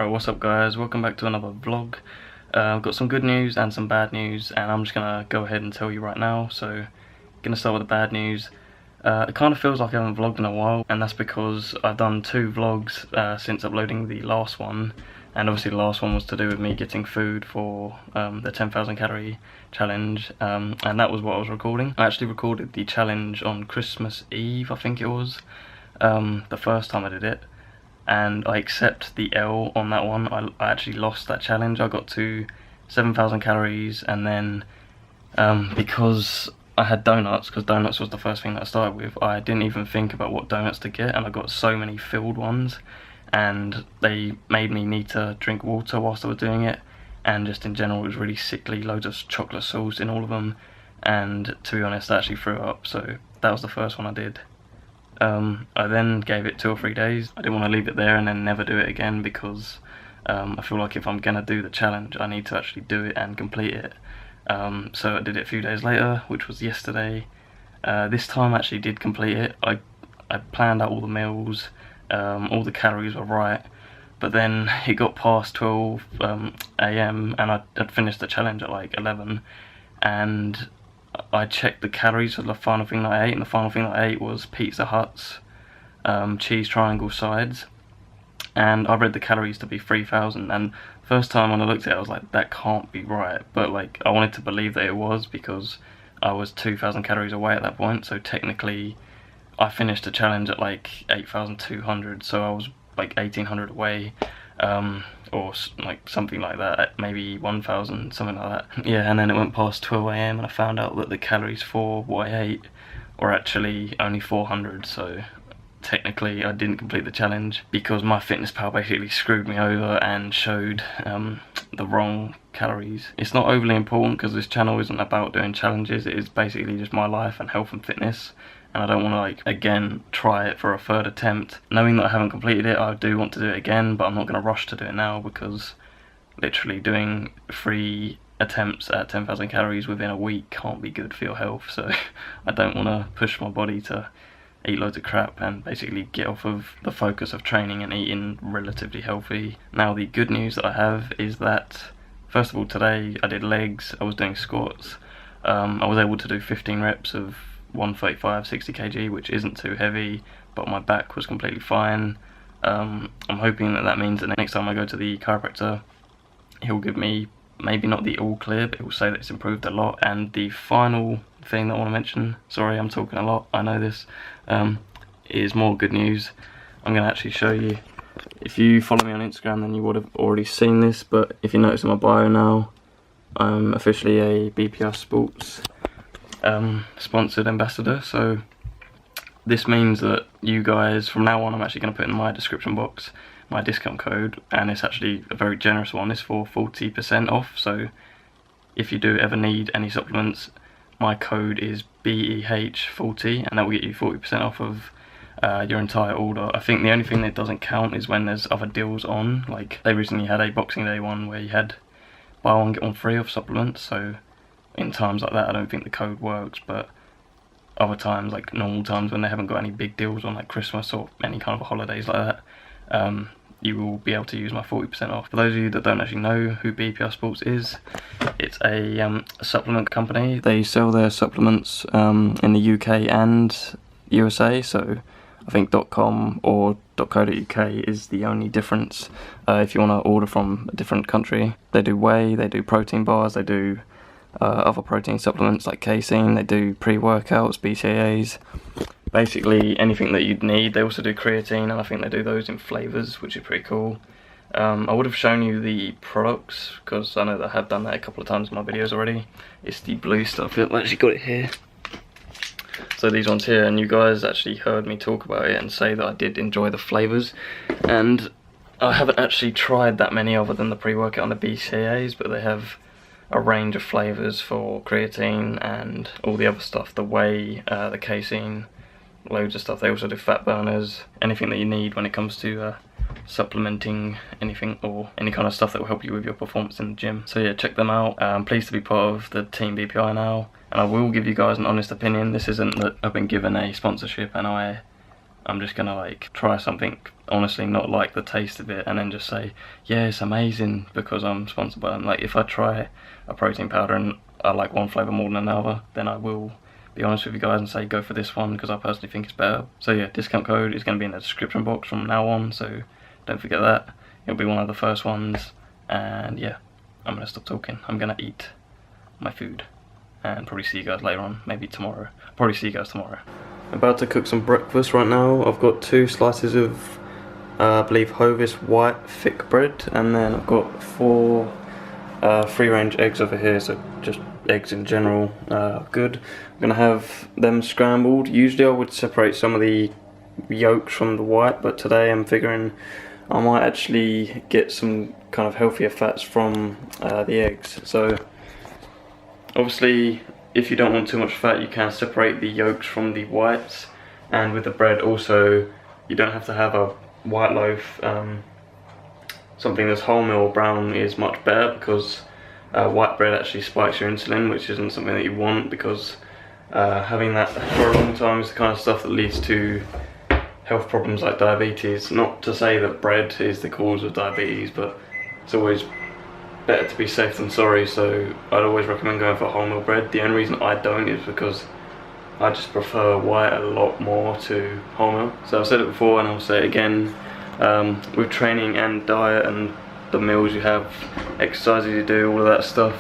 Right, what's up guys, welcome back to another vlog. I've got some good news and some bad news, and I'm just gonna go ahead and tell you right now. So, gonna start with the bad news. It kind of feels like I haven't vlogged in a while, and that's because I've done 2 vlogs since uploading the last one. And obviously the last one was to do with me getting food for the 10,000 calorie challenge, and that was what I was recording. I actually recorded the challenge on Christmas Eve, I think it was, the first time I did it. And I accept the L on that one. I actually lost that challenge. I got to 7,000 calories, and then because I had donuts, because donuts was the first thing that I started with, I didn't even think about what donuts to get, and I got so many filled ones, and they made me need to drink water whilst I was doing it, and just in general it was really sickly, loads of chocolate sauce in all of them, and to be honest I actually threw up. So that was the first one I did. I then gave it 2 or 3 days. I didn't want to leave it there and then never do it again, because I feel like if I'm gonna do the challenge I need to actually do it and complete it. So I did it a few days later, which was yesterday. This time I actually did complete it. I planned out all the meals, all the calories were right, but then it got past 12 AM and I'd finished the challenge at like 11, and I checked the calories for the final thing that I ate, and the final thing that I ate was Pizza Hut's cheese triangle sides, and I read the calories to be 3,000, and first time when I looked at it I was like, that can't be right, but like I wanted to believe that it was, because I was 2,000 calories away at that point. So technically I finished the challenge at like 8,200, so I was like 1,800 away, or like something like that, maybe 1,000, something like that. Yeah, and then it went past 12 AM and I found out that the calories for what I ate were actually only 400, so technically I didn't complete the challenge, because MyFitnessPal basically screwed me over and showed the wrong calories. It's not overly important because this channel isn't about doing challenges, it is basically just my life and health and fitness, and I don't want to like again try it for a third attempt. Knowing that I haven't completed it, I do want to do it again, but I'm not going to rush to do it now, because literally doing 3 attempts at 10,000 calories within a week can't be good for your health. So I don't want to push my body to eat loads of crap and basically get off of the focus of training and eating relatively healthy. Now the good news that I have is that, first of all, today I did legs, I was doing squats. I was able to do 15 reps of 135 60 kg, which isn't too heavy, but my back was completely fine. I'm hoping that means that next time I go to the chiropractor he'll give me maybe not the all clear, but he'll say that it's improved a lot. And the final thing that I want to mention, sorry I'm talking a lot, I know this, is more good news. I'm going to actually show you. If you follow me on Instagram then you would have already seen this, but if you notice in my bio now, I'm officially a BPR Sports sponsored ambassador. So this means that you guys, from now on, I'm actually going to put in my description box my discount code, and it's actually a very generous one. It's for 40% off, so if you do ever need any supplements, my code is BEH40, and that will get you 40% off of your entire order. I think the only thing that doesn't count is when there's other deals on, like they recently had a Boxing Day one where you had buy one get one free of supplements, so in times like that I don't think the code works, but other times, like normal times when they haven't got any big deals on, like Christmas or any kind of holidays like that, you will be able to use my 40% off. For those of you that don't actually know who BPR Sports is, it's a supplement company. They sell their supplements in the UK and USA, so I think .com or .co.uk is the only difference if you want to order from a different country. They do whey, they do protein bars, they do other protein supplements like casein, they do pre-workouts, BCAAs, basically anything that you'd need. They also do creatine, and I think they do those in flavours, which is pretty cool. I would have shown you the products, because I know that I have done that a couple of times in my videos already. It's the blue stuff. I've actually got it here. So these ones here, and you guys actually heard me talk about it and say that I did enjoy the flavours, and I haven't actually tried that many other than the pre-workout and the BCAAs, but they have a range of flavours for creatine and all the other stuff, the whey, the casein, loads of stuff. They also do fat burners, anything that you need when it comes to supplementing anything or any kind of stuff that will help you with your performance in the gym. So yeah, check them out. I'm pleased to be part of the Team BPI now, and I will give you guys an honest opinion. This isn't that I've been given a sponsorship and I I'm just gonna like try something, honestly not like the taste of it, and then just say, yeah, it's amazing because I'm sponsored by them. Like if I try a protein powder and I like one flavour more than another, then I will be honest with you guys and say go for this one because I personally think it's better. So yeah, discount code is going to be in the description box from now on, so don't forget that. It'll be one of the first ones. And yeah, I'm going to stop talking. I'm going to eat my food and probably see you guys later on, maybe tomorrow. Probably see you guys tomorrow. I'm about to cook some breakfast right now. I've got 2 slices of I believe Hovis white thick bread, and then I've got 4 free range eggs over here, so just eggs in general, good. I'm gonna have them scrambled. Usually I would separate some of the yolks from the white, but today I'm figuring I might actually get some kind of healthier fats from the eggs. So obviously if you don't want too much fat, you can separate the yolks from the whites, and with the bread also you don't have to have a white loaf. Something that's wholemeal or brown is much better because white bread actually spikes your insulin, which isn't something that you want, because having that for a long time is the kind of stuff that leads to health problems like diabetes. Not to say that bread is the cause of diabetes, but it's always better to be safe than sorry, so I'd always recommend going for wholemeal bread. The only reason I don't is because I just prefer white a lot more to wholemeal. So I've said it before and I'll say it again, with training and diet and the meals you have, exercises you do, all of that stuff,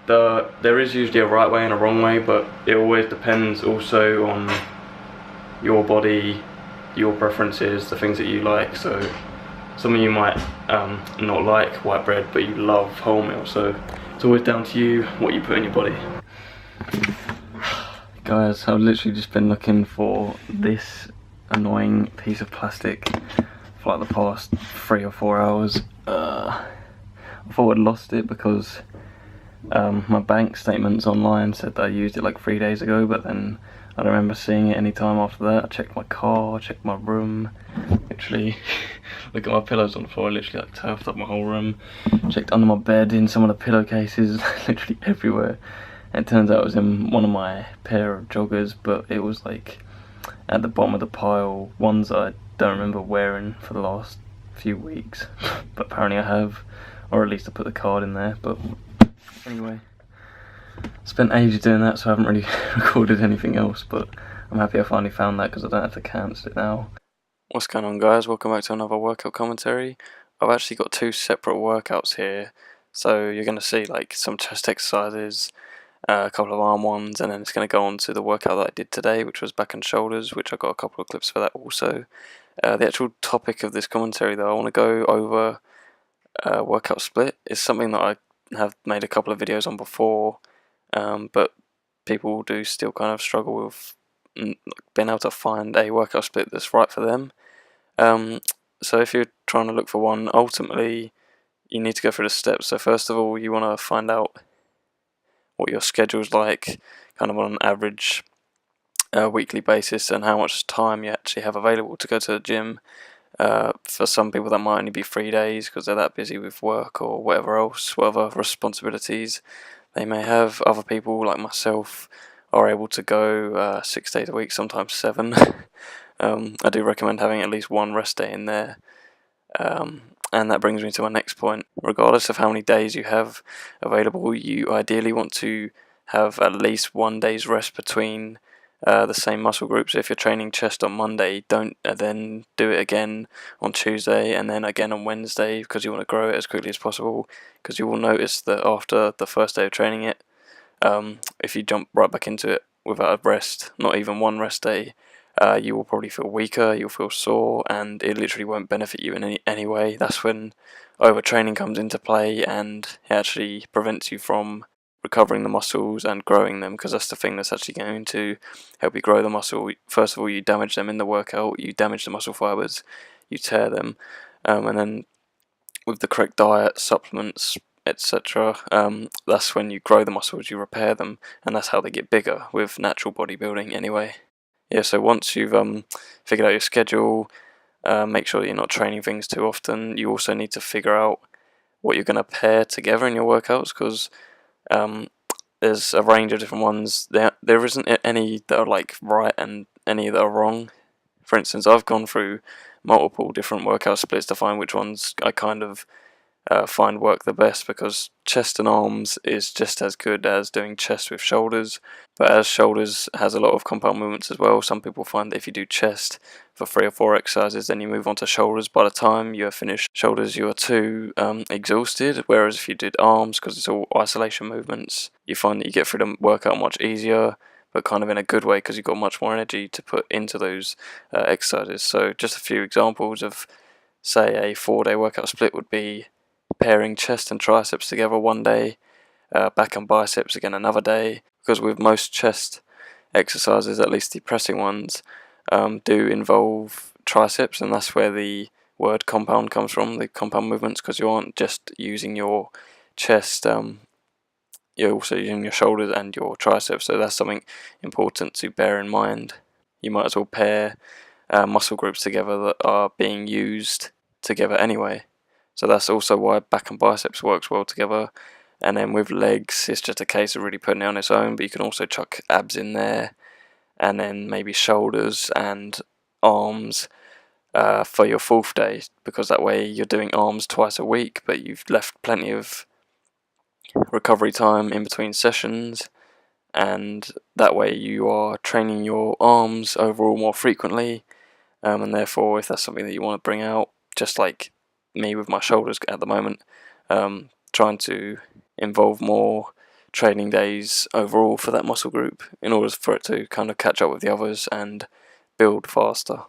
there is usually a right way and a wrong way, but it always depends also on your body, your preferences, the things that you like. So some of you might not like white bread, but you love wholemeal, so it's always down to you what you put in your body. Guys, I've literally just been looking for this annoying piece of plastic for like the past 3 or 4 hours. I thought I'd lost it because my bank statements online said that I used it like 3 days ago, but then I don't remember seeing it any time after that. I checked my car, I checked my room, literally look at my pillows on the floor, I literally like turfed up my whole room, checked under my bed, in some of the pillowcases, literally everywhere. And it turns out it was in one of my pair of joggers, but it was like at the bottom of the pile, ones that I don't remember wearing for the last few weeks, but apparently I have, or at least I put the card in there. But anyway, spent ages doing that, so I haven't really recorded anything else, but I'm happy I finally found that because I don't have to cancel it now. What's going on, guys? Welcome back to another workout commentary. I've actually got 2 separate workouts here, so you're going to see like some chest exercises, a couple of arm ones, and then it's going to go on to the workout that I did today, which was back and shoulders, which I got a couple of clips for that also. The actual topic of this commentary though, I want to go over workout split. It's something that I have made a couple of videos on before, but people do still kind of struggle with being able to find a workout split that's right for them. So if you're trying to look for one, ultimately you need to go through the steps. So first of all, you want to find out what your schedule's like, kind of on an average weekly basis, and how much time you actually have available to go to the gym. For some people that might only be 3 days because they're that busy with work or whatever else, whatever responsibilities they may have. Other people like myself are able to go 6 days a week, sometimes 7. I do recommend having at least 1 rest day in there. And that brings me to my next point. Regardless of how many days you have available, you ideally want to have at least 1 day's rest between the same muscle groups. If you're training chest on Monday, don't then do it again on Tuesday and then again on Wednesday, because you want to grow it as quickly as possible. Because you will notice that after the first day of training it, if you jump right back into it without a rest, not even 1 rest day, you will probably feel weaker, you'll feel sore, and it literally won't benefit you in any way. That's when overtraining comes into play, and it actually prevents you from recovering the muscles and growing them, because that's the thing that's actually going to help you grow the muscle. First of all, you damage them in the workout, you damage the muscle fibers, you tear them, and then with the correct diet, supplements, etc., that's when you grow the muscles, you repair them, and that's how they get bigger with natural bodybuilding anyway. Yeah, so once you've figured out your schedule, make sure that you're not training things too often. You also need to figure out what you're going to pair together in your workouts, because there's a range of different ones. There isn't any that are like right and any that are wrong. For instance, I've gone through multiple different workout splits to find which ones I kind of find work the best, because chest and arms is just as good as doing chest with shoulders, but as shoulders has a lot of compound movements as well, some people find that if you do chest for 3 or 4 exercises, then you move on to shoulders, by the time you have finished shoulders you are too exhausted, whereas if you did arms, because it's all isolation movements, you find that you get through the workout much easier, but kind of in a good way, because you've got much more energy to put into those exercises. So just a few examples of, say, a 4-day workout split would be pairing chest and triceps together one day, back and biceps again another day, because with most chest exercises, at least the pressing ones, do involve triceps, and that's where the word compound comes from, the compound movements, because you aren't just using your chest, you're also using your shoulders and your triceps, so that's something important to bear in mind. You might as well pair muscle groups together that are being used together anyway. So that's also why back and biceps works well together. And then with legs, it's just a case of really putting it on its own, but you can also chuck abs in there, and then maybe shoulders and arms for your 4th day, because that way you're doing arms twice a week, but you've left plenty of recovery time in between sessions, and that way you are training your arms overall more frequently, and therefore if that's something that you want to bring out, just like me with my shoulders at the moment, trying to involve more training days overall for that muscle group in order for it to kind of catch up with the others and build faster.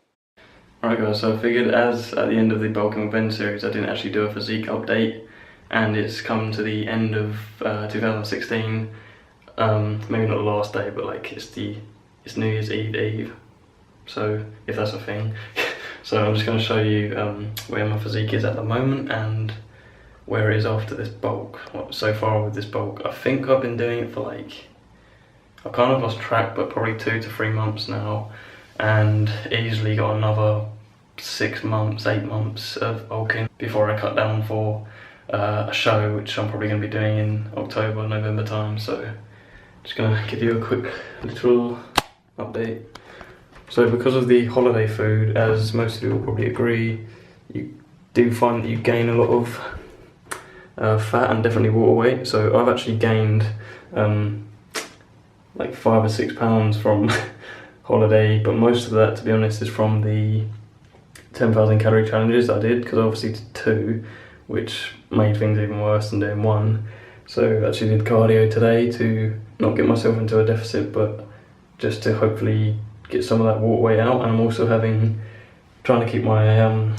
Alright guys, so I figured, as at the end of the Bulking with Ben series I didn't actually do a physique update, and it's come to the end of 2016, maybe not the last day, but like it's New Year's Eve, so if that's a thing. So I'm just going to show you where my physique is at the moment and where it is after this bulk. So far with this bulk, I think I've been doing it for like, I've kind of lost track, but probably 2 to 3 months now, and easily got another 6 months, 8 months of bulking before I cut down for a show, which I'm probably going to be doing in October, November time. So just going to give you a quick little update. So because of the holiday food, as most of you will probably agree, you do find that you gain a lot of fat and definitely water weight. So I've actually gained like 5 or 6 pounds from holiday, but most of that, to be honest, is from the 10,000 calorie challenges I did, because I obviously did 2, which made things even worse than doing 1. So I actually did cardio today to not get myself into a deficit, but just to hopefully get some of that water weight out. And I'm also trying to keep my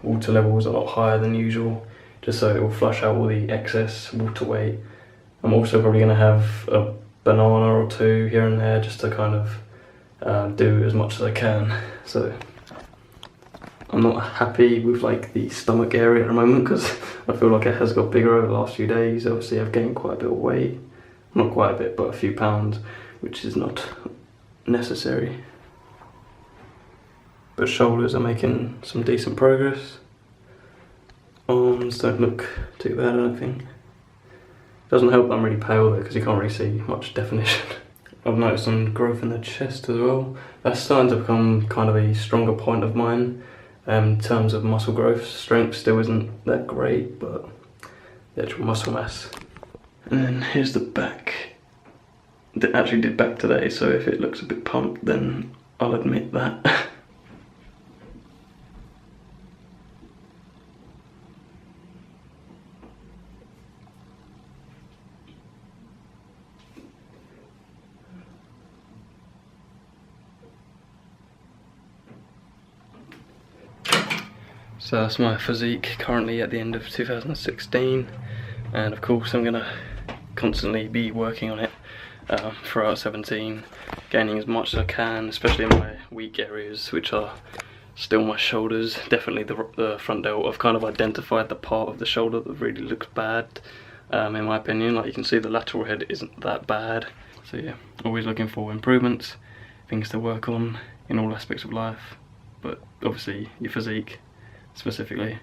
water levels a lot higher than usual, just so it will flush out all the excess water weight. I'm also probably going to have a banana or 2 here and there, just to kind of do as much as I can. So I'm not happy with like the stomach area at the moment, because I feel like it has got bigger over the last few days. Obviously I've gained quite a bit of weight, not quite a bit, but a few pounds, which is not necessary. But shoulders are making some decent progress. Arms don't look too bad, I don't think. Doesn't help that I'm really pale though, because you can't really see much definition. I've noticed some growth in the chest as well. That's starting to become kind of a stronger point of mine in terms of muscle growth. Strength still isn't that great, but the actual muscle mass. And then here's the back. I actually did back today, so if it looks a bit pumped, then I'll admit that. So that's my physique currently at the end of 2016, and of course I'm gonna constantly be working on it throughout 17, gaining as much as I can, especially in my weak areas, which are still my shoulders, definitely the front delt. I've kind of identified the part of the shoulder that really looks bad, in my opinion. Like you can see, the lateral head isn't that bad. So yeah, always looking for improvements, things to work on in all aspects of life, but obviously your physique specifically.